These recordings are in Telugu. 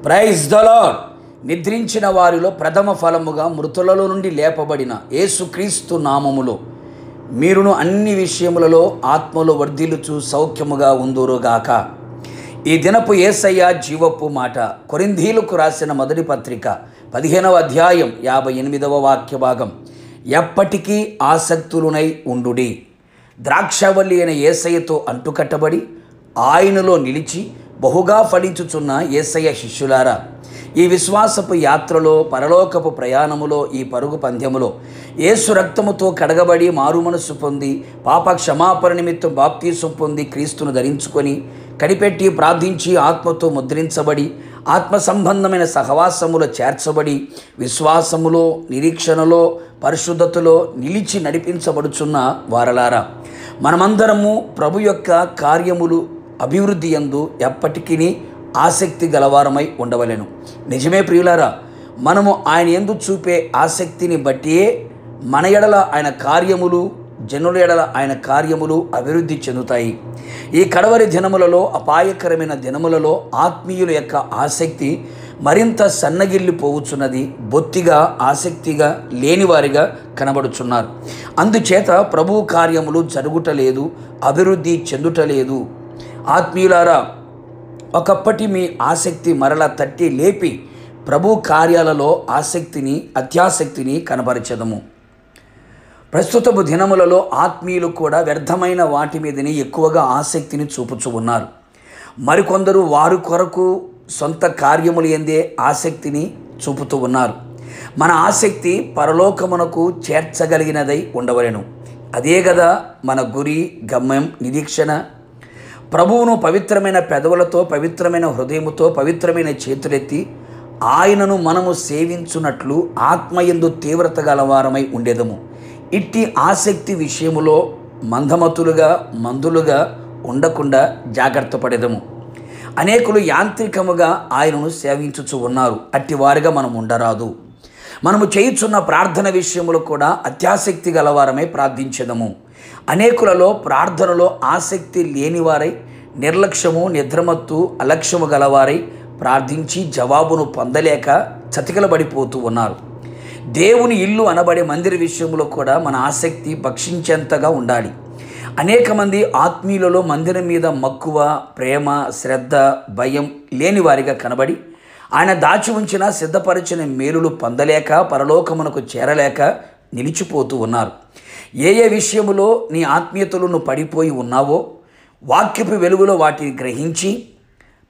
Praise the lord. నిద్రించిన వారిలో ప్రథమ ఫలముగా మృతులలో నుండి లేపబడిన యేసుక్రీస్తు నామములో మీరును అన్ని విషయములలో ఆత్మలో వర్ధిల్లుచు సౌఖ్యముగా ఉందురుగాక. ఈ దినపు యేసయ్య జీవపు మాట. కొరింథీయులకు రాసిన మొదటి పత్రిక 15వ అధ్యాయం 58వ వాక్య భాగం. ఎప్పటికీ ఆసక్తులునై ఉండుడి. ద్రాక్షవల్లి అయిన యేసయ్యతో అంటుకట్టబడి ఆయనలో నిలిచి బహుగా ఫలించుచున్న యేసయ్య శిష్యులారా, ఈ విశ్వాసపు యాత్రలో, పరలోకపు ప్రయాణములో, ఈ పరుగు పంద్యములో యేసు రక్తముతో కడగబడి మారుమనస్సు పొంది పాప క్షమాపణ నిమిత్తం బాప్తీసం పొంది క్రీస్తును ధరించుకొని కనిపెట్టి ప్రార్థించి ఆత్మతో ముద్రించబడి ఆత్మ సంబంధమైన సహవాసములో చేర్చబడి విశ్వాసములో, నిరీక్షణలో, పరిశుద్ధతలో నిలిచి నడిపించబడుచున్న వారలారా, మనమందరము ప్రభు యొక్క కార్యములు అభివృద్ధి యందు ఎప్పటికీ ఆసక్తి గలవారమై ఉండవలెను. నిజమే ప్రియులారా, మనము ఆయన యందు చూపే ఆసక్తిని బట్టియే మన ఎడల ఆయన కార్యములు, జనుల ఎడల ఆయన కార్యములు అభివృద్ధి చెందుతాయి. ఈ కడవరి దినములలో, అపాయకరమైన దినములలో ఆత్మీయుల యొక్క ఆసక్తి మరింత సన్నగిల్లిపోవచ్చున్నది. బొత్తిగా ఆసక్తిగా లేనివారిగా కనబడుచున్నారు. అందుచేత ప్రభు కార్యములు జరుగుటలేదు, అభివృద్ధి చెందుటలేదు. ఆత్మీయులారా, ఒకప్పటి మీ ఆసక్తి మరలా తట్టి లేపి ప్రభు కార్యాలలో ఆసక్తిని, అత్యాసక్తిని కనబరచదము. ప్రస్తుతపు దినములలో ఆత్మీయులు కూడా వ్యర్థమైన వాటి మీదని ఎక్కువగా ఆసక్తిని చూపుచూ ఉన్నారు. మరికొందరు వారి కొరకు సొంత కార్యములు ఎందే ఆసక్తిని చూపుతూ ఉన్నారు. మన ఆసక్తి పరలోకమునకు చేర్చగలిగినదై ఉండవలెను. అదే కదా మన గురి, గమ్యం, నిరీక్షణ. ప్రభువును పవిత్రమైన పెదవులతో, పవిత్రమైన హృదయముతో, పవిత్రమైన చేతులెత్తి ఆయనను మనము సేవించున్నట్లు ఆత్మయందు తీవ్రత గలవారమై ఉండేదము. ఇట్టి ఆసక్తి విషయములో మందులుగా ఉండకుండా జాగ్రత్త పడేదము. అనేకులు యాంత్రికముగా ఆయనను సేవించుచు ఉన్నారు. అట్టివారిగా మనం ఉండరాదు. మనము చేయుచున్న ప్రార్థన విషయములో కూడా అత్యాసక్తి గలవారమై ప్రార్థించదము. అనేకులలో ప్రార్థనలో ఆసక్తి లేనివారై, నిర్లక్ష్యము, నిద్రమత్తు, అలక్ష్యము గలవారై ప్రార్థించి జవాబును పొందలేక చతికిలబడిపోతూ ఉన్నారు. దేవుని ఇల్లు అనబడే మందిర విషయంలో కూడా మన ఆసక్తి భక్షించేంతగా ఉండాలి. అనేక మంది ఆత్మీయులలో మందిరం మీద మక్కువ, ప్రేమ, శ్రద్ధ, భయం లేని వారిగా కనబడి ఆయన దాచి ఉంచిన సిద్ధపరిచిన మేలులు పొందలేక, పరలోకమునకు చేరలేక నిలిచిపోతూ ఉన్నారు. ఏ విషయములో నీ ఆత్మీయతలు నువ్వు పడిపోయి ఉన్నావో వాక్యపు వెలుగులో వాటిని గ్రహించి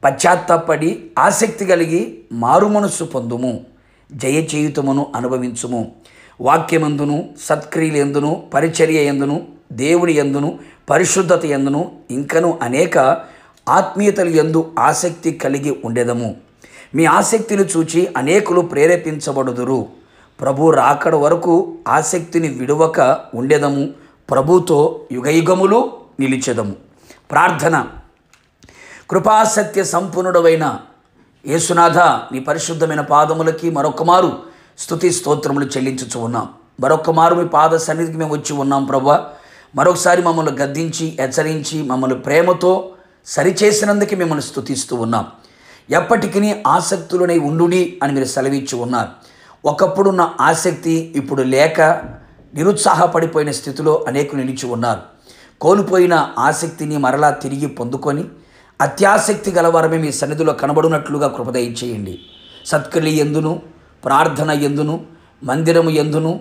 పశ్చాత్తాపడి ఆసక్తి కలిగి మారుమనస్సు పొందుము. జయచేయుతమును అనుభవించుము. వాక్యమందును, సత్క్రియలందును, పరిచర్య యందును, దేవుని యందును, పరిశుద్ధత యందును, ఇంకను అనేక ఆత్మీయతల యందు ఆసక్తి కలిగి ఉండేదము. మీ ఆసక్తిని చూచి అనేకులు ప్రేరేపించబడుదురు. ప్రభు రాకడ వరకు ఆసక్తిని విడువక ఉండేదము. ప్రభుతో యుగయుగములు నిలిచెదము. ప్రార్థన. కృపాసత్య సంపూర్ణుడవైన యేసునాథ, నీ పరిశుద్ధమైన పాదములకి మరొకమారు స్తుతి స్తోత్రములు చెల్లించుచు ఉన్నాం. మరొకమారు మీ పాద సన్నిధికి మేము వచ్చి ఉన్నాం ప్రభువా. మరొకసారి మమ్మల్ని గద్దించి, హెచ్చరించి, మమ్మల్ని ప్రేమతో సరిచేసినందుకు మిమ్మల్ని స్తుతిస్తూ ఉన్నాం. ఎప్పటికీ ఆసక్తులనై ఉండుడి అని మీరు సెలవిచ్చి ఉన్నారు. ఒకప్పుడున్న ఆసక్తి ఇప్పుడు లేక నిరుత్సాహపడిపోయిన స్థితిలో అనేకులు నిలిచి ఉన్నారు. కోల్పోయిన ఆసక్తిని మరలా తిరిగి పొందుకొని అత్యాసక్తి గలవారమే మీ సన్నిధిలో కనబడినట్లుగా కృప దయచేయండి. సత్క్రియ యందును, ప్రార్థన యందును, మందిరము యందును,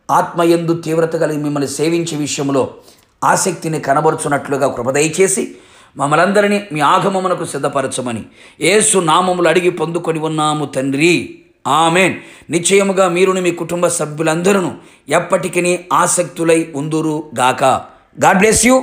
ఆత్మయందు తీవ్రత కలిగి మిమ్మల్ని సేవించే విషయంలో ఆసక్తిని కనబరుచున్నట్లుగా కృప దయచేసి మమ్మలందరినీ మీ ఆగమమునకు సిద్ధపరచమని యేసు నామములు అడిగి పొందుకొని ఉన్నాము తండ్రి. ఆమేన్. నిశ్చయముగా మీరును మీ కుటుంబ సభ్యులందరూ ఎప్పటికీ ఆసక్తులై ఉందురు గాక. God bless you.